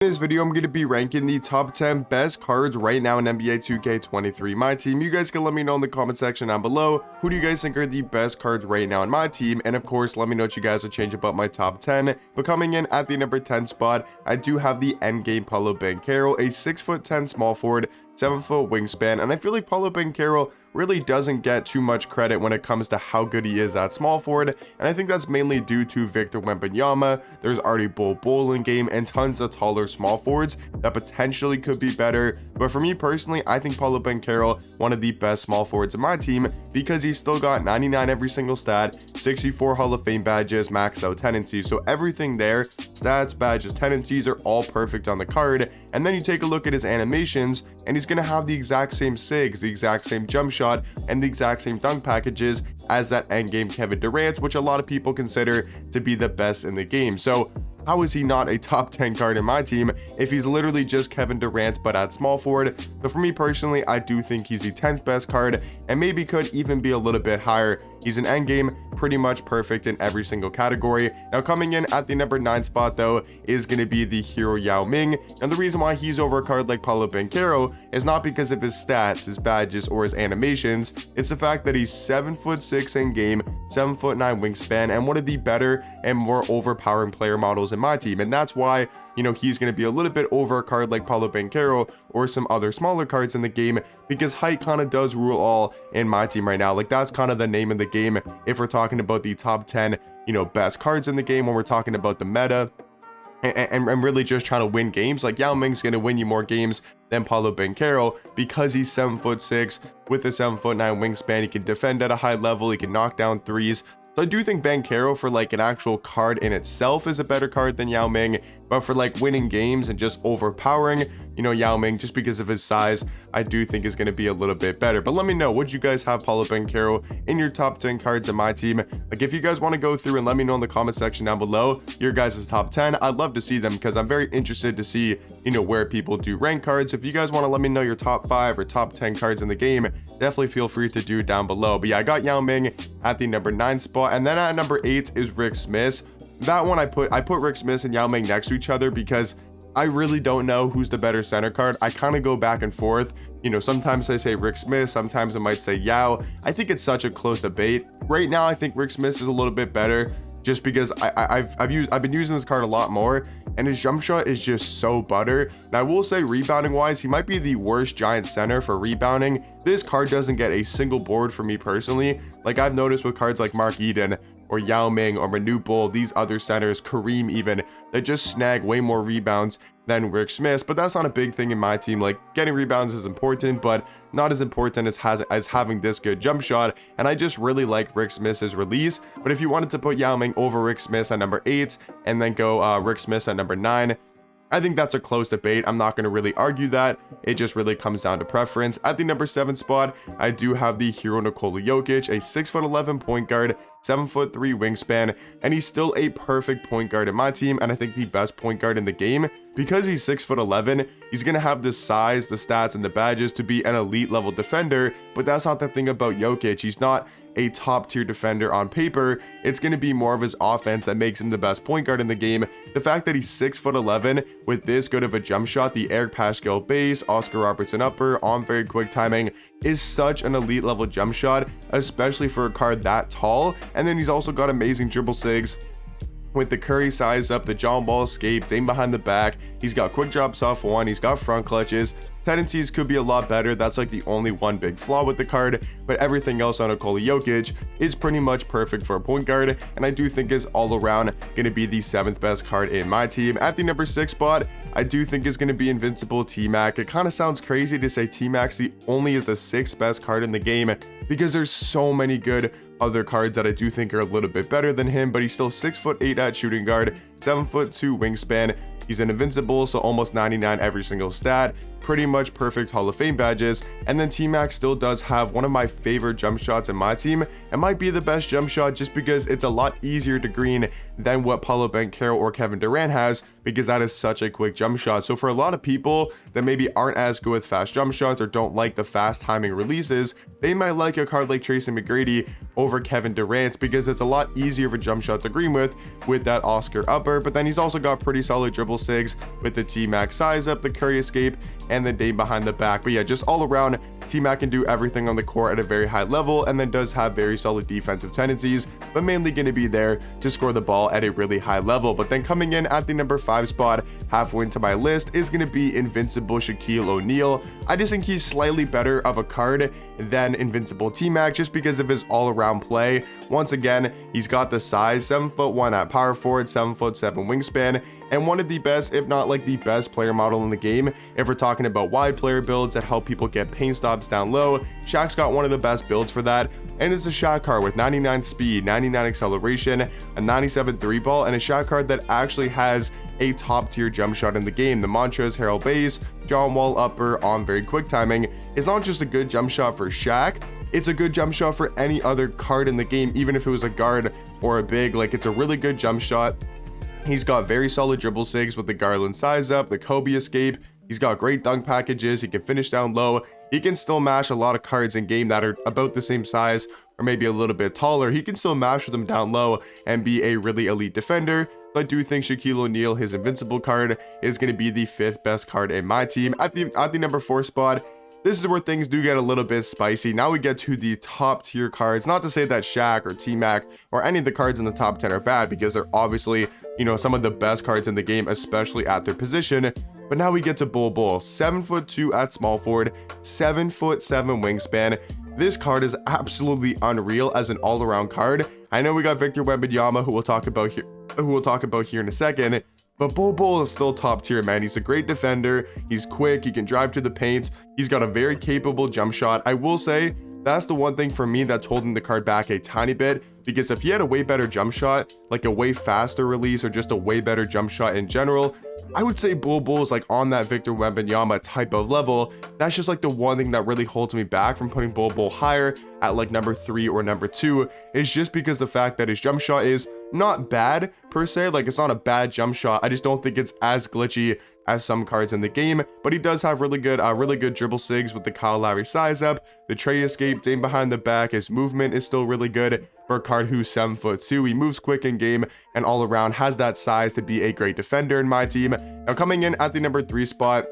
In this video, I'm going to be ranking the top 10 best cards right now in NBA 2K23 my team. You guys can let me know in the comment section down below, who do you guys think are the best cards right now in my team? And of course, let me know what you guys would change about my top 10. But coming in at the number 10 spot, I do have the Endgame Paolo Banchero, a 6'10" small forward, 7-foot wingspan, and I feel like Paolo Banchero really doesn't get too much credit when it comes to how good he is at small forward, and I think that's mainly due to Victor Wembanyama. There's already Bol in game and tons of taller small forwards that potentially could be better, but for me personally, I think Paolo Banchero one of the best small forwards in my team because he's still got 99 every single stat, 64 Hall of Fame badges, maxed out tendencies, so everything there, stats, badges, tendencies are all perfect on the card. And then you take a look at his animations and he's going to have the exact same SIGs, the exact same jump shot, and the exact same dunk packages as that endgame Kevin Durant, which a lot of people consider to be the best in the game. So how is he not a top 10 card in my team if he's literally just Kevin Durant but at small forward? But for me personally, I do think he's the 10th best card and maybe could even be a little bit higher. He's an endgame, pretty much perfect in every single category. Now coming in at the number 9 spot though is going to be the hero Yao Ming, and the reason why he's over a card like Paolo Banchero is not because of his stats, his badges, or his animations. It's the fact that he's 7'6" in game, 7'9" wingspan, and one of the better and more overpowering player models in my team, and that's why he's going to be a little bit over a card like Paolo Banchero or some other smaller cards in the game, because height kind of does rule all in my team right now. Like, that's kind of the name of the game if we're talking about the top 10 best cards in the game, when we're talking about the meta and really just trying to win games. Like, Yao Ming's going to win you more games than Paolo Banchero because he's 7'6" with a 7'9" wingspan. He can defend at a high level, he can knock down threes. So I do think Banchero for like an actual card in itself is a better card than Yao Ming, but for like winning games and just overpowering, Yao Ming, just because of his size, I do think is going to be a little bit better. But let me know, would you guys have Paolo Banchero in your top 10 cards in my team? Like, if you guys want to go through and let me know in the comment section down below your guys' top 10, I'd love to see them because I'm very interested to see, where people do rank cards. If you guys want to let me know your top 5 or top 10 cards in the game, definitely feel free to do down below. But yeah, I got Yao Ming at the number 9 spot, and then at number 8 is Rick Smith. That one I put Rick Smith and Yao Ming next to each other because I really don't know who's the better center card. I kind of go back and forth. Sometimes I say Rick Smith, sometimes I might say Yao. I think it's such a close debate. Right now, I think Rick Smith is a little bit better just because I've been using this card a lot more, and his jump shot is just so butter. And I will say, rebounding wise, he might be the worst giant center for rebounding. This card doesn't get a single board for me personally. Like, I've noticed with cards like Mark Eden or Yao Ming or Manu Bol, these other centers, Kareem even, that just snag way more rebounds than Rick Smith. But that's not a big thing in my team. Like, getting rebounds is important, but not as important as having this good jump shot. And I just really like Rick Smith's release. But if you wanted to put Yao Ming over Rick Smith at number 8 and then go Rick Smith at number 9, I think that's a close debate. I'm not going to really argue that. It just really comes down to preference. At the number 7 spot, I do have the hero Nikola Jokic, a 6'11" point guard, 7'3" wingspan, and he's still a perfect point guard in my team, and I think the best point guard in the game. Because he's 6'11", he's going to have the size, the stats, and the badges to be an elite level defender, but that's not the thing about Jokic. He's not a top tier defender on paper. It's going to be more of his offense that makes him the best point guard in the game. The fact that he's 6'11" with this good of a jump shot, the Eric Paschal base, Oscar Robertson upper, on very quick timing, is such an elite level jump shot, especially for a card that tall. And then he's also got amazing dribble sigs with the Curry size up, the John Wall escape, Dame behind the back. He's got quick drops off one, he's got front clutches. Tendencies could be a lot better. That's like the only one big flaw with the card, but everything else on Nikola Jokic is pretty much perfect for a point guard, and I do think is all around going to be the 7th best card in my team. At the number 6 spot, I do think is going to be Invincible T-Mac. It kind of sounds crazy to say T-Mac's the 6th best card in the game because there's so many good other cards that I do think are a little bit better than him, but he's still 6'8" at shooting guard, 7'2" wingspan. He's an invincible, so almost 99 every single stat, pretty much perfect Hall of Fame badges. And then T-Mac still does have one of my favorite jump shots in my team. It might be the best jump shot just because it's a lot easier to green than what Paolo Banchero or Kevin Durant has, because that is such a quick jump shot. So for a lot of people that maybe aren't as good with fast jump shots or don't like the fast timing releases, they might like a card like Tracy McGrady over Kevin Durant because it's a lot easier of a jump shot to green with that Oscar upper. But then he's also got pretty solid dribble sigs with the T-Mac size up, the Curry escape, and the Dame behind the back. But yeah, just all around, T-Mac can do everything on the court at a very high level, and then does have very solid defensive tendencies, but mainly going to be there to score the ball at a really high level. But then coming in at the number 5 spot, halfway into my list, is going to be Invincible Shaquille O'Neal. I just think he's slightly better of a card than Invincible T-Mac just because of his all-around play. Once again, he's got the size, 7'1" at power forward, 7'7" wingspan, and one of the best, if not like the best player model in the game. If we're talking about wide player builds that help people get paint stops down low, Shaq's got one of the best builds for that, and it's a Shaq card with 99 speed, 99 acceleration, a 97 3 ball, and a Shaq card that actually has a top tier jump shot in the game. The Montrez Harrell base, John Wall upper on very quick timing is not just a good jump shot for Shaq, it's a good jump shot for any other card in the game, even if it was a guard or a big. Like, it's a really good jump shot. He's got very solid dribble sigs with the Garland size up, the Kobe escape. He's got great dunk packages. He can finish down low. He can still mash a lot of cards in game that are about the same size or maybe a little bit taller. He can still mash them down low and be a really elite defender. So I do think Shaquille O'Neal, his invincible card, is going to be the 5th best card in my team. At the number 4 spot, this is where things do get a little bit spicy. Now we get to the top tier cards. Not to say that Shaq or T-Mac or any of the cards in the top 10 are bad, because they're obviously, you know, some of the best cards in the game, especially at their position. But now we get to Bol Bol, 7'2" at small forward, 7'7" wingspan. This card is absolutely unreal as an all-around card. I know we got Victor Wembanyama, who we'll talk about here in a second. But Bol Bol is still top tier, man. He's a great defender. He's quick. He can drive to the paint. He's got a very capable jump shot. I will say that's the one thing for me that's holding the card back a tiny bit, because if he had a way better jump shot, like a way faster release or just a way better jump shot in general, I would say Bol Bol is like on that Victor Wembanyama type of level. That's just like the one thing that really holds me back from putting Bol Bol higher at like number 3 or number 2, is just because the fact that his jump shot is not bad per se. Like, it's not a bad jump shot. I just don't think it's as glitchy as some cards in the game, but he does have really good dribble sigs with the Kyle Lowry size up, the Trey escape, Dame behind the back. His movement is still really good for a card who's 7'2". He moves quick in game and all around has that size to be a great defender in my team. Now coming in at the number 3 spot,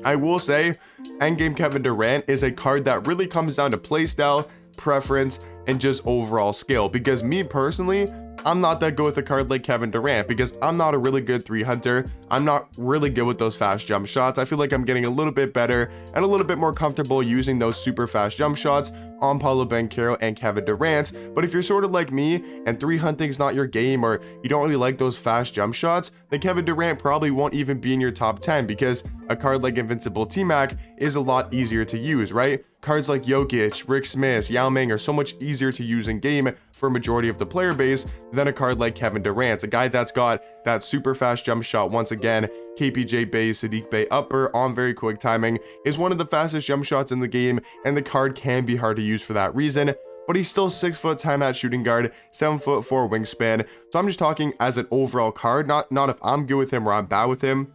I will say Endgame Kevin Durant is a card that really comes down to playstyle, preference, and just overall skill, because me personally, I'm not that good with a card like Kevin Durant because I'm not a really good 3 hunter. I'm not really good with those fast jump shots. I feel like I'm getting a little bit better and a little bit more comfortable using those super fast jump shots on Paolo Banchero and Kevin Durant. But if you're sort of like me and 3 hunting is not your game, or you don't really like those fast jump shots, then Kevin Durant probably won't even be in your top 10, because a card like Invincible T-Mac is a lot easier to use, right? Cards like Jokic, Rick Smith, Yao Ming are so much easier to use in game for a majority of the player base than a card like Kevin Durant, a guy that's got that super fast jump shot. Once again, KPJ base, Sadiq Bey upper on very quick timing is one of the fastest jump shots in the game, and the card can be hard to use for that reason. But he's still 6'10" at shooting guard, 7'4" wingspan. So I'm just talking as an overall card, not if I'm good with him or I'm bad with him.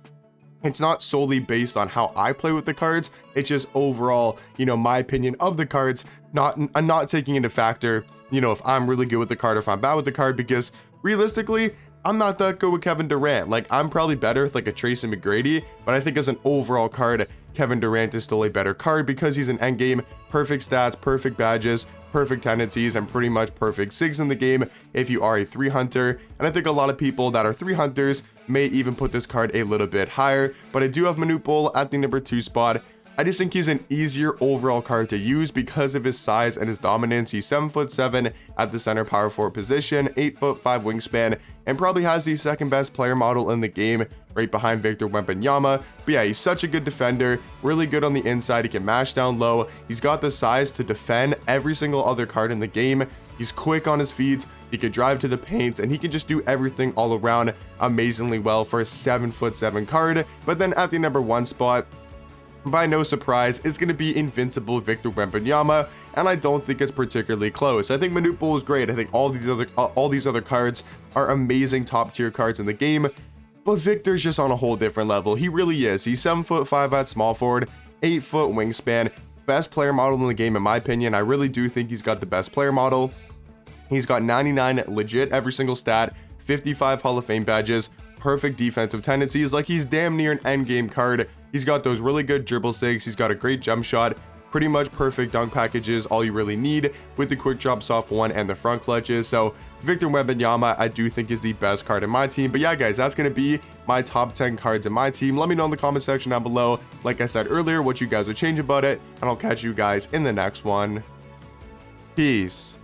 It's not solely based on how I play with the cards. It's just overall, you know, my opinion of the cards, I'm not taking into factor, you know, if I'm really good with the card or if I'm bad with the card, because realistically, I'm not that good with Kevin Durant. Like, I'm probably better with like a Tracy McGrady, but I think as an overall card, Kevin Durant is still a better card because he's an endgame, perfect stats, perfect badges, perfect tendencies, and pretty much perfect sigs in the game if you are a 3 hunter. And I think a lot of people that are 3 hunters may even put this card a little bit higher, but I do have Manute Bol at the number 2 spot. I just think he's an easier overall card to use because of his size and his dominance. He's 7'7" at the center power forward position, 8'5" wingspan, and probably has the second best player model in the game, right behind Victor Wembanyama. But yeah, he's such a good defender, really good on the inside. He can mash down low. He's got the size to defend every single other card in the game. He's quick on his feet. He can drive to the paint, and he can just do everything all around amazingly well for a 7'7" card. But then at the number 1 spot, by no surprise, is going to be Invincible Victor Wembanyama, and I don't think it's particularly close. I think Manute Bol is great. I think all these other cards are amazing top tier cards in the game. but Victor's just on a whole different level. He really is. He's 7'5" at small forward, 8-foot wingspan, best player model in the game in my opinion. I really do think he's got the best player model. He's got 99 legit every single stat, 55 Hall of Fame badges, perfect defensive tendencies. Like, he's damn near an endgame card. He's got those really good dribble sigs. He's got a great jump shot, pretty much perfect dunk packages, all you really need with the quick drop soft one and the front clutches. So Victor Wembanyama, I do think is the best card in my team. But yeah, guys, that's going to be my top 10 cards in my team. Let me know in the comment section down below, like I said earlier, what you guys would change about it, and I'll catch you guys in the next one. Peace.